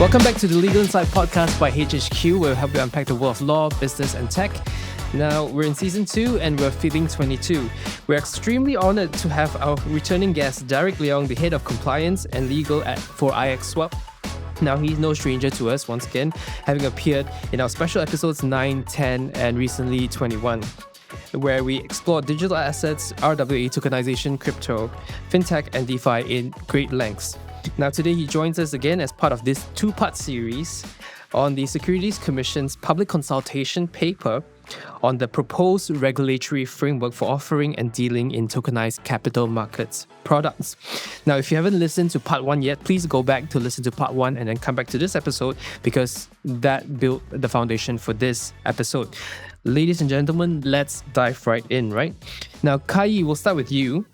Welcome back to the Legal Insight podcast by HHQ, where we help you unpack the world of law, business, and tech. Now, we're in season 2 and we're feeling 22. We're extremely honored to have our returning guest, Derrick Leong, the head of compliance and legal for IXSwap. Now, he's no stranger to us, once again, having appeared in our special episodes 9, 10, and recently 21, where we explore digital assets, RWA tokenization, crypto, fintech, and DeFi in great lengths. Now, today he joins us again as part of this two-part series on the Securities Commission's public consultation paper on the proposed regulatory framework for offering and dealing in tokenized capital markets products. Now, if you haven't listened to part 1 yet, please go back to listen to part 1 and then come back to this episode because that built the foundation for this episode. Ladies and gentlemen, let's dive right in, right? Now, Khai, we'll start with you.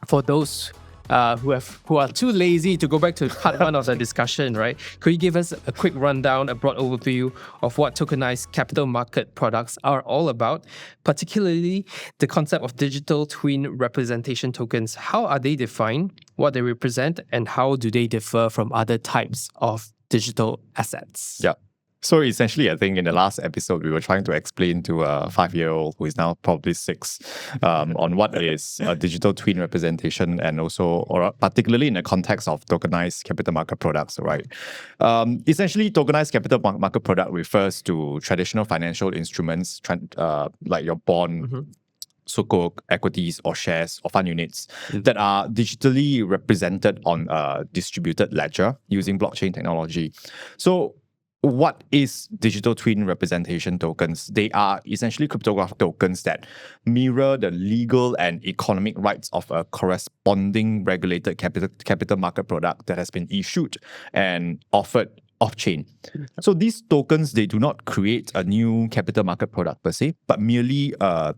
For those who are too lazy to go back to part 1 of the discussion, right? Could you give us a quick rundown, a broad overview of what tokenized capital market products are all about, particularly the concept of digital twin representation tokens? How are they defined, what they represent, and how do they differ from other types of digital assets? Yeah. So essentially, I think in the last episode, we were trying to explain to a 5-year-old who is now probably 6 on what is a digital twin representation and also, or particularly in the context of tokenized capital market products, right? Essentially, tokenized capital market product refers to traditional financial instruments like your bond, Sukuk, equities or shares or fund units that are digitally represented on a distributed ledger using blockchain technology. So what is digital twin representation tokens? They are essentially cryptographic tokens that mirror the legal and economic rights of a corresponding regulated capital market product that has been issued and offered off-chain. So these tokens, they do not create a new capital market product per se, but merely a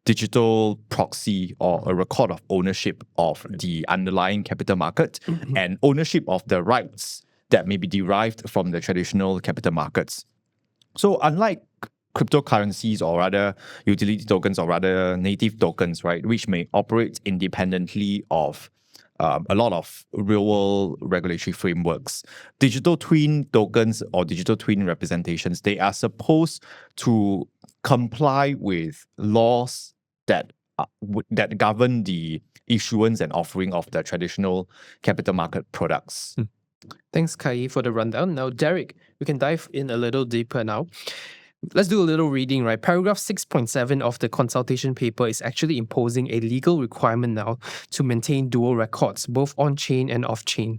digital proxy or a record of ownership of the underlying capital market and ownership of the rights that may be derived from the traditional capital markets. So unlike cryptocurrencies or rather utility tokens or rather native tokens, right, which may operate independently of a lot of real-world regulatory frameworks, digital twin tokens or digital twin representations, they are supposed to comply with laws that govern the issuance and offering of the traditional capital market products. Thanks, Khai, for the rundown. Now, Derrick, we can dive in a little deeper now. Let's do a little reading, right? Paragraph 6.7 of the consultation paper is actually imposing a legal requirement now to maintain dual records, both on-chain and off-chain.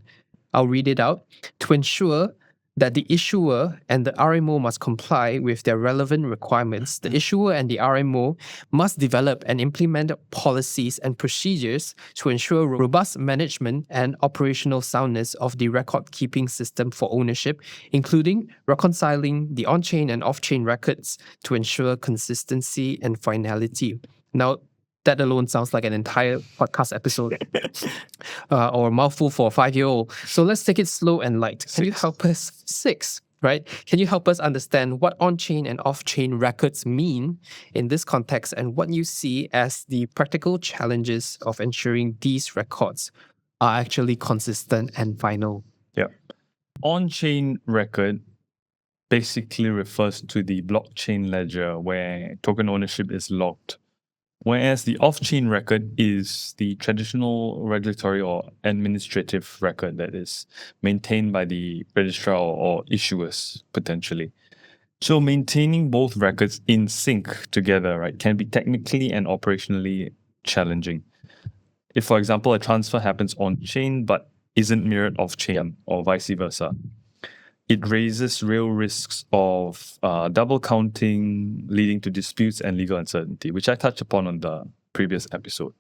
I'll read it out. To ensure that the issuer and the RMO must comply with their relevant requirements, the issuer and the RMO must develop and implement policies and procedures to ensure robust management and operational soundness of the record-keeping system for ownership, including reconciling the on-chain and off-chain records to ensure consistency and finality. Now, that alone sounds like an entire podcast episode or a mouthful for a 5-year-old. So let's take it slow and light. Can you help us? 6, right? Can you help us understand what on-chain and off-chain records mean in this context and what you see as the practical challenges of ensuring these records are actually consistent and final? Yeah. On-chain record basically refers to the blockchain ledger where token ownership is logged, whereas the off-chain record is the traditional regulatory or administrative record that is maintained by the registrar or issuers, potentially. So maintaining both records in sync together, right, can be technically and operationally challenging. If, for example, a transfer happens on-chain but isn't mirrored off-chain or vice versa, it raises real risks of double counting, leading to disputes and legal uncertainty, which I touched upon on the previous episode.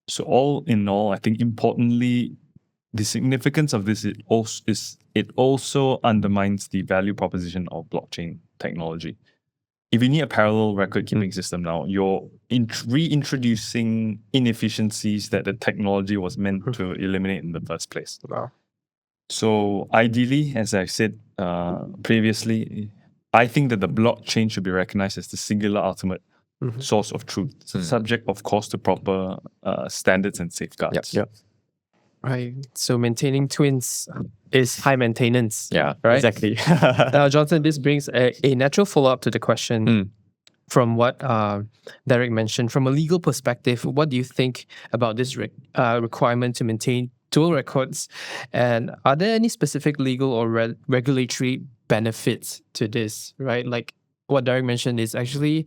So all in all, I think importantly, the significance of this is it also undermines the value proposition of blockchain technology. If you need a parallel record-keeping system now, you're reintroducing inefficiencies that the technology was meant to eliminate in the first place. Wow. So ideally, as I said previously, I think that the blockchain should be recognized as the singular ultimate source of truth, subject, of course, to proper standards and safeguards. Yep. Right. So maintaining twins is high maintenance. Yeah. Right. Exactly. Now, Johnson, this brings a natural follow up to the question from what Derrick mentioned. From a legal perspective, what do you think about this requirement to maintain dual records? And are there any specific legal or regulatory benefits to this? Right. Like what Derrick mentioned is actually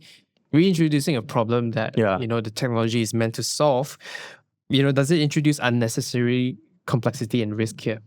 reintroducing a problem that the technology is meant to solve. Does it introduce unnecessary complexity and risk here?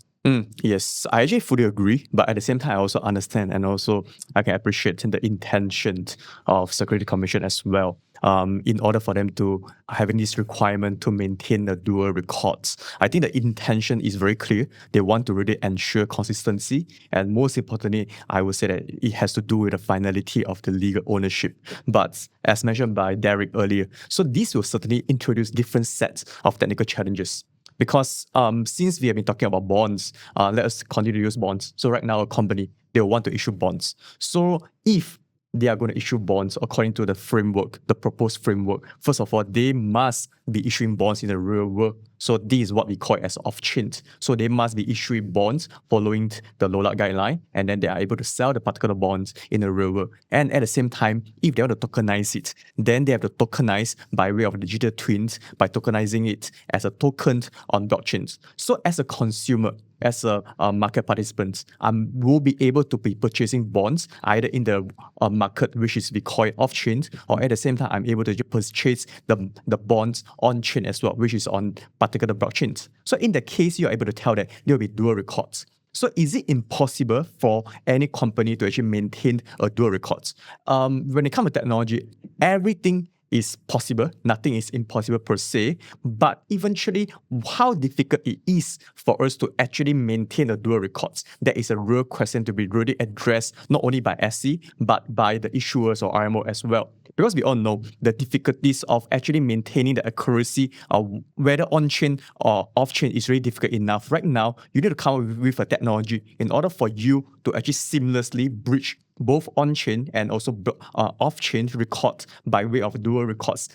Yes, I actually fully agree, but at the same time, I also understand and also I can appreciate the intention of Securities Commission as well. In order for them to having this requirement to maintain the dual records, I think the intention is very clear. They want to really ensure consistency, and most importantly, I would say that it has to do with the finality of the legal ownership. But as mentioned by Derrick earlier, so this will certainly introduce different sets of technical challenges. Because since we have been talking about bonds, let us continue to use bonds. So right now, a company, they will want to issue bonds. So if they are going to issue bonds according to the framework, the proposed framework, first of all, they must be issuing bonds in the real world. So this is what we call as off-chain. So they must be issuing bonds following the LOLAC guideline, and then they are able to sell the particular bonds in the real world. And at the same time, if they want to tokenize it, then they have to tokenize by way of digital twins by tokenizing it as a token on blockchains. So as a consumer, as a market participant, will be able to be purchasing bonds either in the market, which is we call it off-chain, or at the same time, I'm able to purchase the bonds on-chain as well, which is on particular blockchains. So in that case, you're able to tell that there will be dual records. So is it impossible for any company to actually maintain a dual records? When it comes to technology, everything is possible. Nothing is impossible per se. But eventually, how difficult it is for us to actually maintain a dual records, that is a real question to be really addressed not only by SC, but by the issuers or RMO as well. Because we all know the difficulties of actually maintaining the accuracy of whether on-chain or off-chain is really difficult enough. Right now, you need to come up with a technology in order for you to actually seamlessly bridge both on-chain and also off-chain records by way of dual records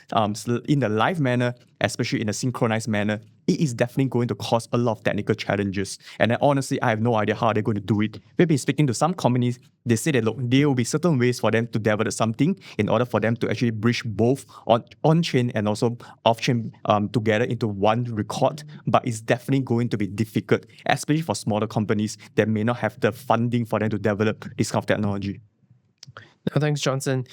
in the live manner, especially in a synchronized manner. It is definitely going to cause a lot of technical challenges. And honestly, I have no idea how they're going to do it. We've been speaking to some companies. They say that, look, there will be certain ways for them to develop something in order for them to actually bridge both on-chain and also off-chain together into one record. But it's definitely going to be difficult, especially for smaller companies that may not have the funding for them to develop this kind of technology. Thanks, Johnson.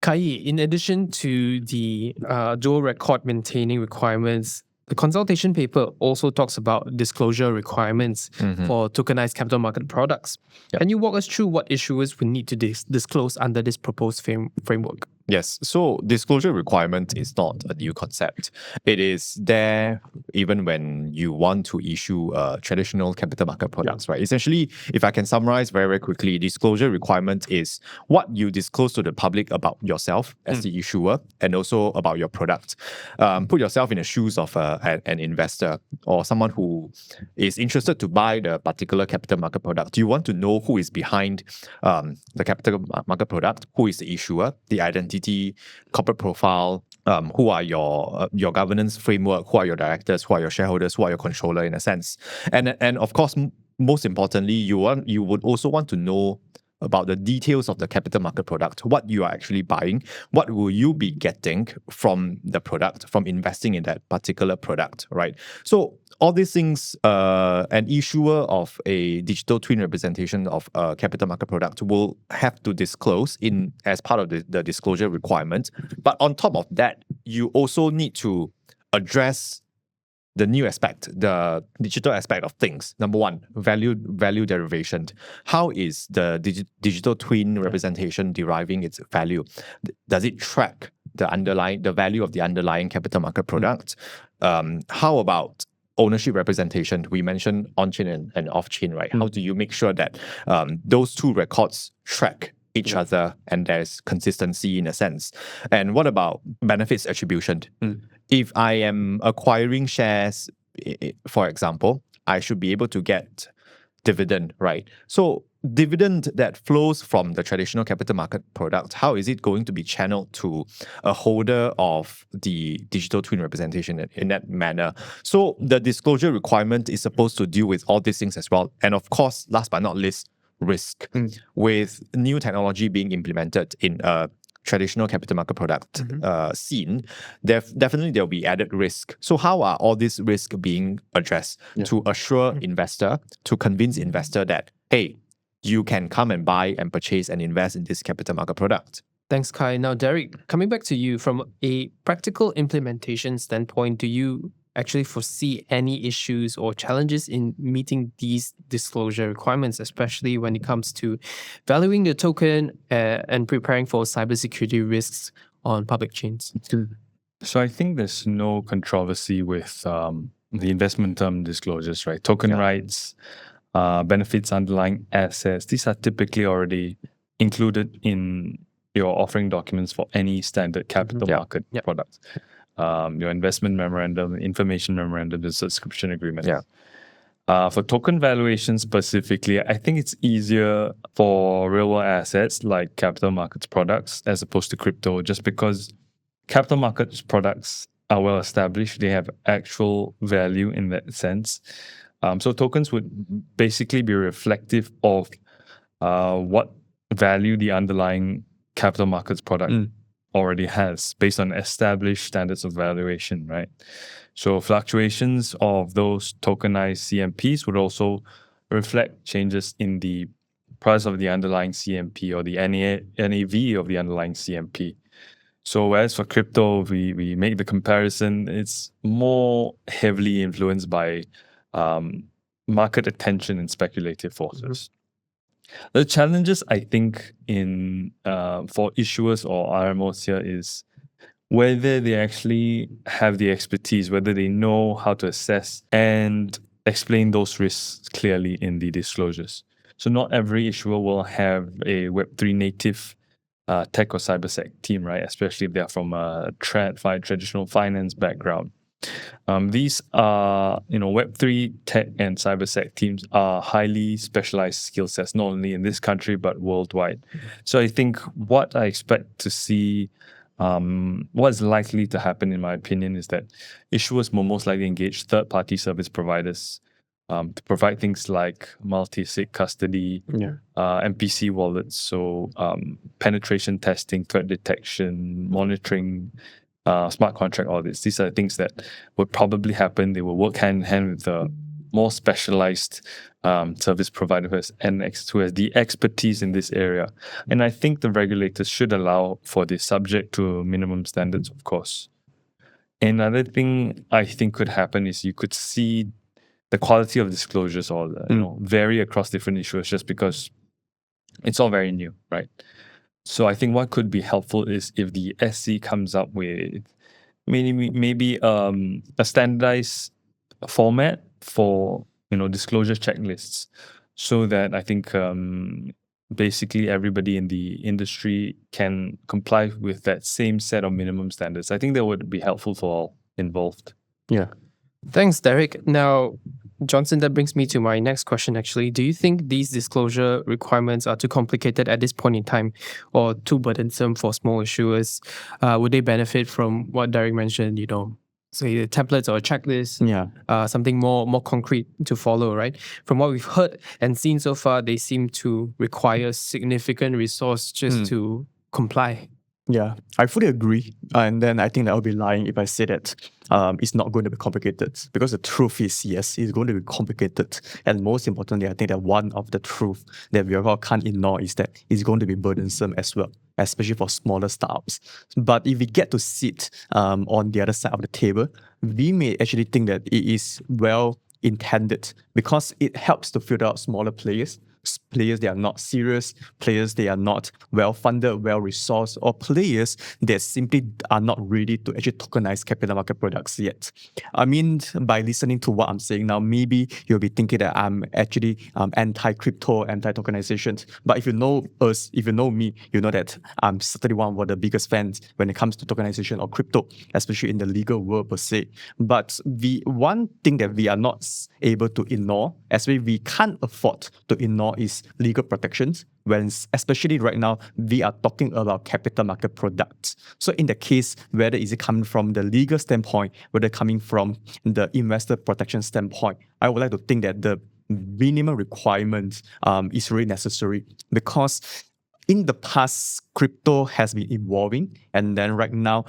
Khai, in addition to the dual record maintaining requirements, the consultation paper also talks about disclosure requirements for tokenized capital market products. Yep. Can you walk us through what issuers would need to disclose under this proposed framework? Yes, so disclosure requirement is not a new concept. It is there even when you want to issue traditional capital market products, right? Essentially, if I can summarize very, very quickly, disclosure requirement is what you disclose to the public about yourself as the issuer and also about your product. Put yourself in the shoes of an investor or someone who is interested to buy the particular capital market product. You want to know who is behind the capital market product, who is the issuer, the identity, corporate profile, who are your governance framework, who are your directors, who are your shareholders, who are your controller in a sense. And of course, most importantly, you would also want to know about the details of the capital market product, what you are actually buying, what will you be getting from the product, from investing in that particular product, right? So all these things, an issuer of a digital twin representation of a capital market product will have to disclose as part of the disclosure requirement. But on top of that, you also need to address the new aspect, the digital aspect of things. Number one, value derivation. How is the digital twin representation deriving its value? Does it track the value of the underlying capital market product? How about ownership representation? We mentioned on-chain and off-chain, right? How do you make sure that those two records track each other and there's consistency in a sense? And what about benefits attribution? If I am acquiring shares, for example, I should be able to get dividend, right? So dividend that flows from the traditional capital market product, how is it going to be channeled to a holder of the digital twin representation in that manner? So the disclosure requirement is supposed to deal with all these things as well. And of course, last but not least, risk. With new technology being implemented in a traditional capital market product scene, definitely there'll be added risk. So how are all these risks being addressed to assure investor, to convince investor that, hey, you can come and buy and purchase and invest in this capital market product? Thanks, Khai. Now, Derrick, coming back to you, from a practical implementation standpoint, do you actually foresee any issues or challenges in meeting these disclosure requirements, especially when it comes to valuing the token and preparing for cybersecurity risks on public chains? So I think there's no controversy with the investment term disclosures, right? Token rights, benefits, underlying assets, these are typically already included in your offering documents for any standard capital market products. Your investment memorandum, information memorandum, the subscription agreement. For token valuation specifically, I think it's easier for real world assets like capital markets products as opposed to crypto, just because capital markets products are well established. They have actual value in that sense. So tokens would basically be reflective of what value the underlying capital markets product already has based on established standards of valuation, right? So fluctuations of those tokenized CMPs would also reflect changes in the price of the underlying CMP or the NAV of the underlying CMP. So whereas for crypto, we make the comparison, it's more heavily influenced by market attention and speculative forces. The challenges, I think, in for issuers or RMOs here is whether they actually have the expertise, whether they know how to assess and explain those risks clearly in the disclosures. So not every issuer will have a Web3 native tech or cybersec team, right? Especially if they are from a traditional finance background. These are, Web3 tech and cybersec teams are highly specialized skill sets, not only in this country, but worldwide. So I think what I expect to see, what's likely to happen, in my opinion, is that issuers will most likely engage third-party service providers to provide things like multi-sig custody, MPC wallets, so penetration testing, threat detection, monitoring, smart contract audits. These are things that would probably happen. They will work hand in hand with the more specialized service provider who has the expertise in this area. And I think the regulators should allow for this, subject to minimum standards, of course. Another thing I think could happen is you could see the quality of disclosures or vary across different issuers just because it's all very new, right? So I think what could be helpful is if the SC comes up with maybe a standardized format for disclosure checklists, so that I think basically everybody in the industry can comply with that same set of minimum standards. I think that would be helpful for all involved. Yeah. Thanks, Derrick. Now, Johnson, that brings me to my next question, actually. Do you think these disclosure requirements are too complicated at this point in time or too burdensome for small issuers? Would they benefit from what Derrick mentioned, say the templates or a checklist, something more concrete to follow, right? From what we've heard and seen so far, they seem to require significant resource just to comply. Yeah, I fully agree. And then I think that I would be lying if I say that it's not going to be complicated. Because the truth is, yes, it's going to be complicated. And most importantly, I think that one of the truth that we all can't ignore is that it's going to be burdensome as well, especially for smaller startups. But if we get to sit on the other side of the table, we may actually think that it is well intended because it helps to filter out smaller players that are not serious, players that are not well-funded, well-resourced, or players that simply are not ready to actually tokenize capital market products yet. I mean, by listening to what I'm saying now, maybe you'll be thinking that I'm actually anti-crypto, anti-tokenization. But if you know us, if you know me, you know that I'm certainly one of the biggest fans when it comes to tokenization or crypto, especially in the legal world per se. But the one thing that we are not able to ignore, especially we can't afford to ignore, more is legal protections, when especially right now, we are talking about capital market products. So in the case, whether is it coming from the legal standpoint, whether coming from the investor protection standpoint, I would like to think that the minimum requirement is really necessary, because in the past, crypto has been evolving, and then right now,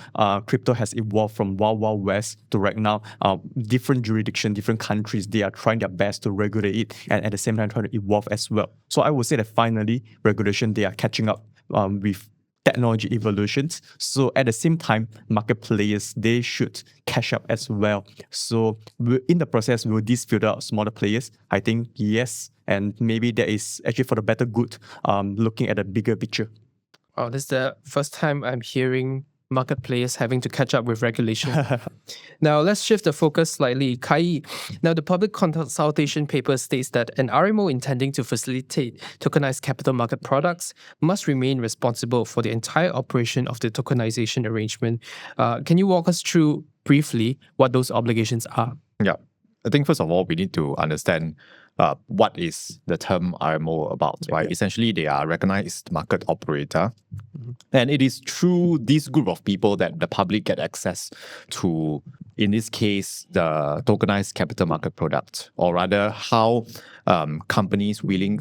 crypto has evolved from wild west to right now, different jurisdictions, different countries, they are trying their best to regulate it, and at the same time trying to evolve as well. So I would say that finally, regulation, they are catching up with technology evolutions. So at the same time, market players, they should catch up as well. So in the process, will this filter out smaller players? I think yes. And maybe that is actually for the better good, looking at the bigger picture. Oh, this is the first time I'm hearing market players having to catch up with regulation. Now, let's shift the focus slightly. Khai, now the public consultation paper states that an RMO intending to facilitate tokenized capital market products must remain responsible for the entire operation of the tokenization arrangement. Can you walk us through briefly what those obligations are? Yeah. I think first of all, we need to understand what is the term RMO about, right? Essentially, they are recognized market operator. And it is through this group of people that the public get access to, in this case, the tokenized capital market product, or rather how companies looking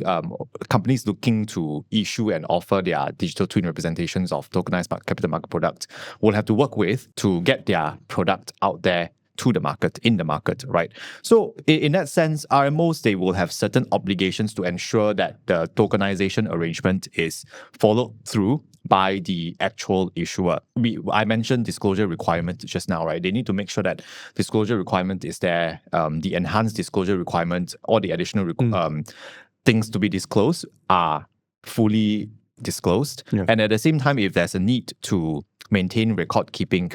to issue and offer their digital twin representations of tokenized capital market products will have to work with to get their product out there to the market, in the market, right? So in that sense, RMOs, they will have certain obligations to ensure that the tokenization arrangement is followed through by the actual issuer. I mentioned disclosure requirement just now, right? They need to make sure that disclosure requirement is there, the enhanced disclosure requirement or the additional things to be disclosed are fully disclosed. And at the same time, if there's a need to maintain record keeping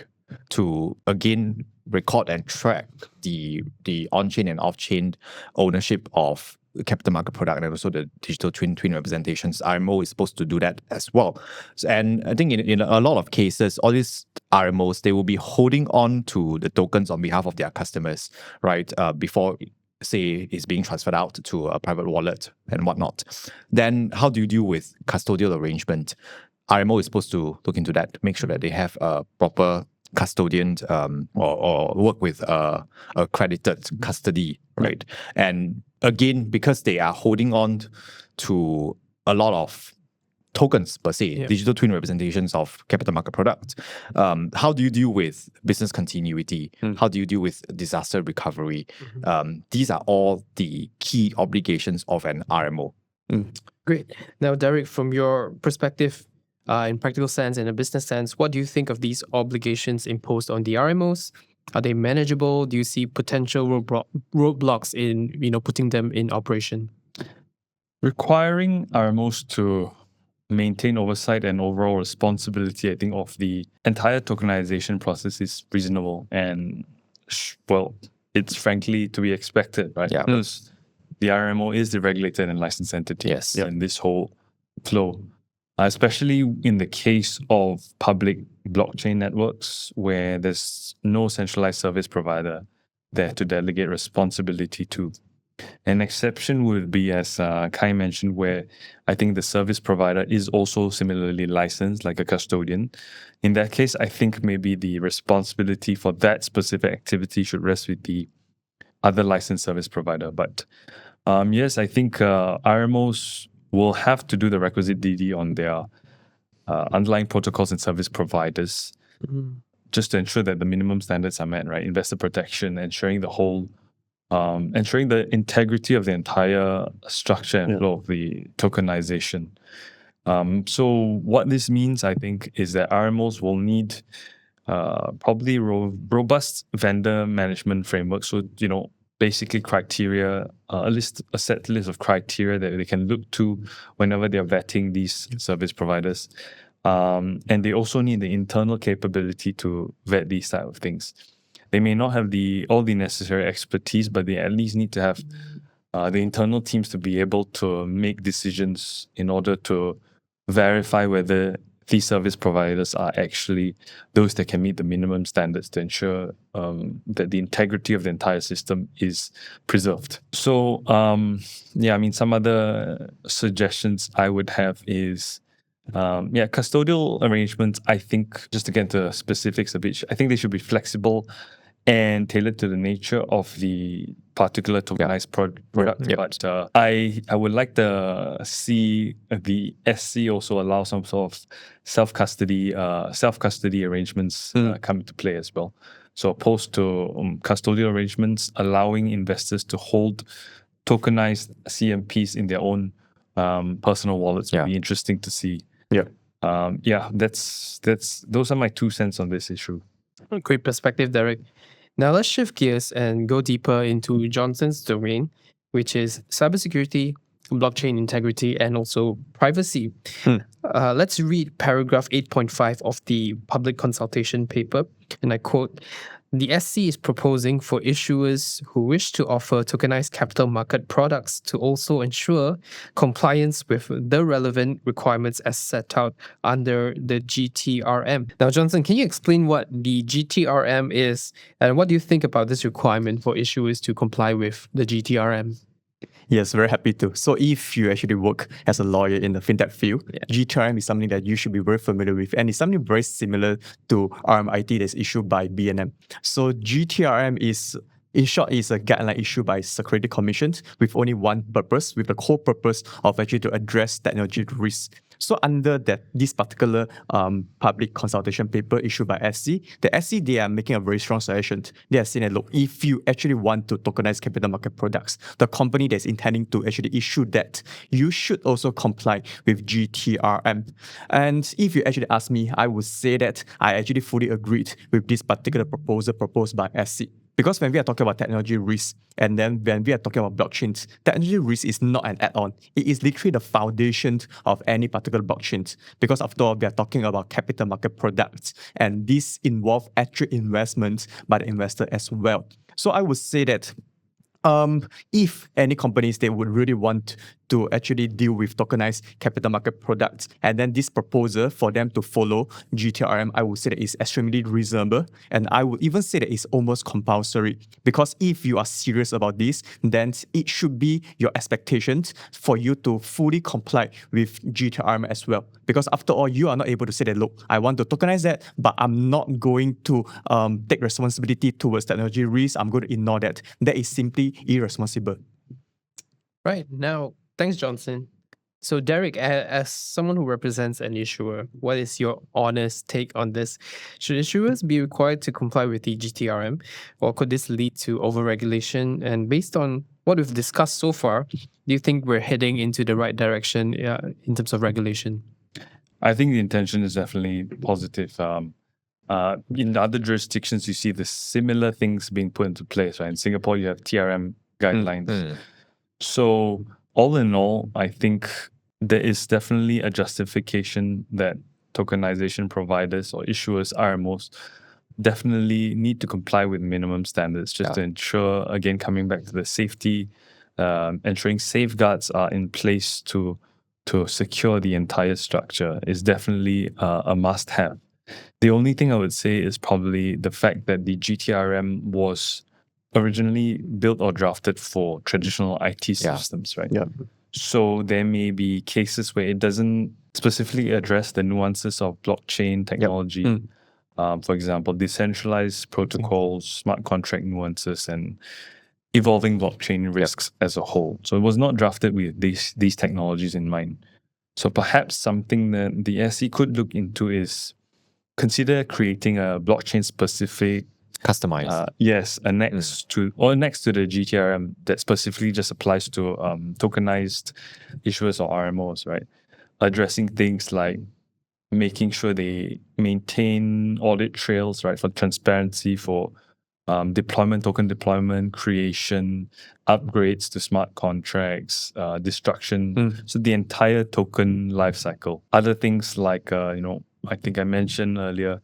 to again record and track the on-chain and off-chain ownership of the capital market product and also the digital twin representations, RMO is supposed to do that as well. And I think in a lot of cases, all these RMOs, they will be holding on to the tokens on behalf of their customers, right? Before, say, it's being transferred out to a private wallet and whatnot. Then how do you deal with custodial arrangement? RMO is supposed to look into that, make sure that they have a proper custodian or work with a accredited custody, right? And again, because they are holding on to a lot of tokens per se, digital twin representations of capital market products, how do you deal with business continuity? How do you deal with disaster recovery? These are all the key obligations of an RMO. Great. Now, Derrick, from your perspective, in practical sense and a business sense, what do you think of these obligations imposed on the RMOs? Are they manageable? Do you see potential roadblocks in putting them in operation? Requiring RMOs to maintain oversight and overall responsibility, I think, of the entire tokenization process is reasonable and it's frankly to be expected, right? Yeah. Because the RMO is the regulated and licensed entity in this whole flow. Especially in the case of public blockchain networks where there's no centralized service provider there to delegate responsibility to. An exception would be, as Khai mentioned, where I think the service provider is also similarly licensed, like a custodian. In that case, I think maybe the responsibility for that specific activity should rest with the other licensed service provider. But yes, I think RMOs will have to do the requisite DD on their underlying protocols and service providers just to ensure that the minimum standards are met, right? Investor protection, ensuring ensuring the integrity of the entire structure and flow of the tokenization. So what this means, I think, is that RMOs will need probably robust vendor management framework. So, basically criteria, a set list of criteria that they can look to whenever they're vetting these service providers. And they also need the internal capability to vet these type of things. They may not have all the necessary expertise, but they at least need to have the internal teams to be able to make decisions in order to verify whether these service providers are actually those that can meet the minimum standards to ensure that the integrity of the entire system is preserved. So, some other suggestions I would have is, custodial arrangements, I think, just to get into the specifics a bit, I think they should be flexible and tailored to the nature of the particular tokenized product. Yep. But I would like to see the SC also allow some sort of self-custody arrangements come into play as well. So opposed to custodial arrangements allowing investors to hold tokenized CMPs in their own personal wallets would be interesting to see. Those are my 2 cents on this issue. Great perspective, Derrick. Now let's shift gears and go deeper into Johnson's domain, which is cybersecurity, blockchain integrity, and also privacy. Let's read paragraph 8.5 of the public consultation paper, and I quote, "The SC is proposing for issuers who wish to offer tokenized capital market products to also ensure compliance with the relevant requirements as set out under the GTRM." Now, Johnson, can you explain what the GTRM is and what do you think about this requirement for issuers to comply with the GTRM? Yes, very happy to. So if you actually work as a lawyer in the fintech field, GTRM is something that you should be very familiar with, and it's something very similar to RMIT that's issued by BNM. So GTRM is, in short, is a guideline issued by Securities Commission with only one purpose, with the core purpose of actually to address technology risk. So under this particular public consultation paper issued by SC, the SC, they are making a very strong suggestion. They are saying that, look, if you actually want to tokenize capital market products, the company that's intending to actually issue that, you should also comply with GTRM. And if you actually ask me, I would say that I actually fully agreed with this particular proposal proposed by SC. Because when we are talking about technology risk, and then when we are talking about blockchains, technology risk is not an add-on. It is literally the foundation of any particular blockchain. Because after all, we are talking about capital market products, and this involves actual investments by the investor as well. So I would say that if any companies, they would really want to actually deal with tokenized capital market products, and then this proposal for them to follow GTRM, I would say that is extremely reasonable, and I would even say that it's almost compulsory, because if you are serious about this, then it should be your expectations for you to fully comply with GTRM as well. Because after all, you are not able to say that, look, I want to tokenize that, but I'm not going to take responsibility towards technology risk. I'm going to ignore that. That is simply irresponsible. Right. Now, thanks, Johnson. So, Derrick, as someone who represents an issuer, what is your honest take on this? Should issuers be required to comply with the GTRM, or could this lead to overregulation? And based on what we've discussed so far, do you think we're heading into the right direction in terms of regulation? I think the intention is definitely positive. In other jurisdictions, you see the similar things being put into place. Right? In Singapore, you have TRM guidelines. So all in all, I think there is definitely a justification that tokenization providers or issuers, RMOs, definitely need to comply with minimum standards just to ensure, again, coming back to the safety, ensuring safeguards are in place to secure the entire structure is definitely a must-have. The only thing I would say is probably the fact that the GTRM was originally built or drafted for traditional IT systems, right? Yeah. So there may be cases where it doesn't specifically address the nuances of blockchain technology. For example, decentralized protocols, smart contract nuances, and evolving blockchain risks as a whole. So it was not drafted with these technologies in mind. So perhaps something that the SE could look into is consider creating a blockchain-specific Customized. next to the GTRM that specifically just applies to tokenized issuers or RMOs, right? Addressing things like making sure they maintain audit trails, right, for transparency, for token deployment, creation, upgrades to smart contracts, destruction. So the entire token lifecycle. Other things like, I think I mentioned earlier,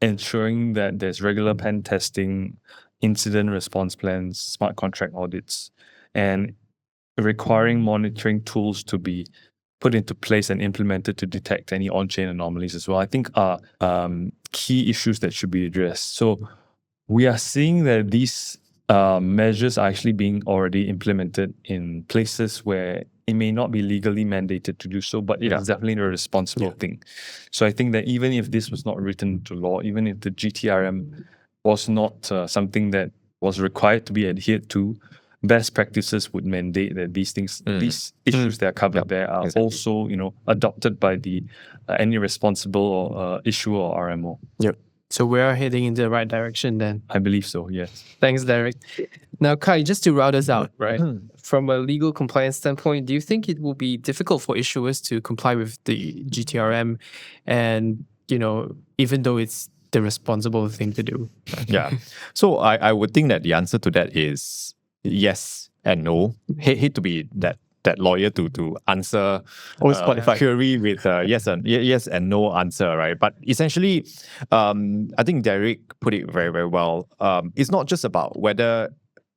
ensuring that there's regular pen testing, incident response plans, smart contract audits, and requiring monitoring tools to be put into place and implemented to detect any on-chain anomalies as well, I think are key issues that should be addressed. So we are seeing that these measures are actually being already implemented in places where it may not be legally mandated to do so, but it is definitely a responsible thing. So I think that even if this was not written into law, even if the GTRM was not something that was required to be adhered to, best practices would mandate that these things, these issues that are covered there are also, adopted by the any responsible issuer or RMO. Yep. So we are heading in the right direction then. I believe so, yes. Thanks, Derrick. Now, Khai, just to round us out, right? From a legal compliance standpoint, do you think it will be difficult for issuers to comply with the GTRM and, even though it's the responsible thing to do? Yeah. So I would think that the answer to that is yes and no. Hate to be that lawyer to answer query with yes and no answer, right? But essentially, I think Derrick put it very, very well. It's not just about whether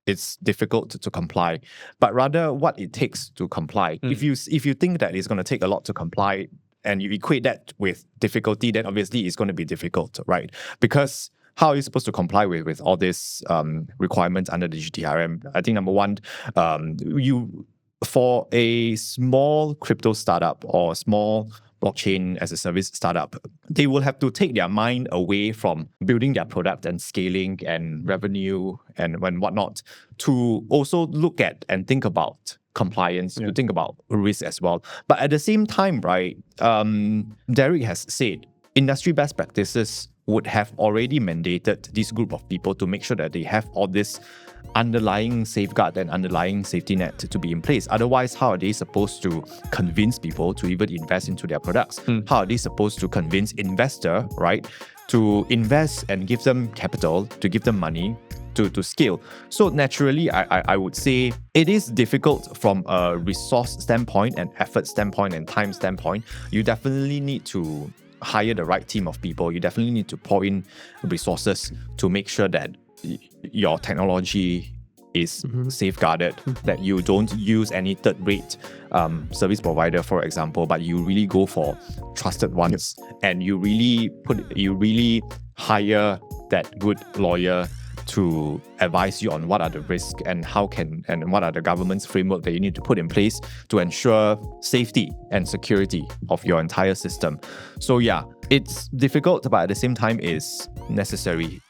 it's difficult to comply, but rather what it takes to comply. If you think that it's going to take a lot to comply and you equate that with difficulty, then obviously it's going to be difficult, right? Because how are you supposed to comply with all these requirements under the GTRM? I think number one, for a small crypto startup or small blockchain as a service startup, they will have to take their mind away from building their product and scaling and revenue and whatnot to also look at and think about compliance, to think about risk as well. But at the same time, right, Derrick has said industry best practices would have already mandated this group of people to make sure that they have all this underlying safeguard and underlying safety net to be in place. Otherwise, how are they supposed to convince people to even invest into their products? How are they supposed to convince investor, right, to invest and give them capital, to give them money to scale? So naturally, I would say it is difficult from a resource standpoint and effort standpoint and time standpoint. You definitely need to hire the right team of people. You definitely need to pour in resources to make sure that your technology is safeguarded, that you don't use any third-rate service provider, for example, but you really go for trusted ones, and you really hire that good lawyer to advise you on what are the risks and what are the government's framework that you need to put in place to ensure safety and security of your entire system. So yeah, it's difficult, but at the same time is necessary.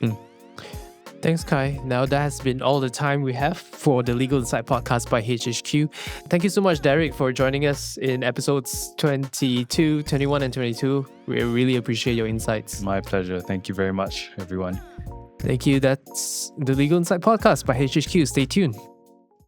Thanks, Khai. Now that has been all the time we have for the Legal Insight podcast by HHQ. Thank you so much, Derrick, for joining us in episodes 22, 21, and 22. We really appreciate your insights. My pleasure. Thank you very much, everyone. Thank you. That's the Legal Insight podcast by HHQ. Stay tuned.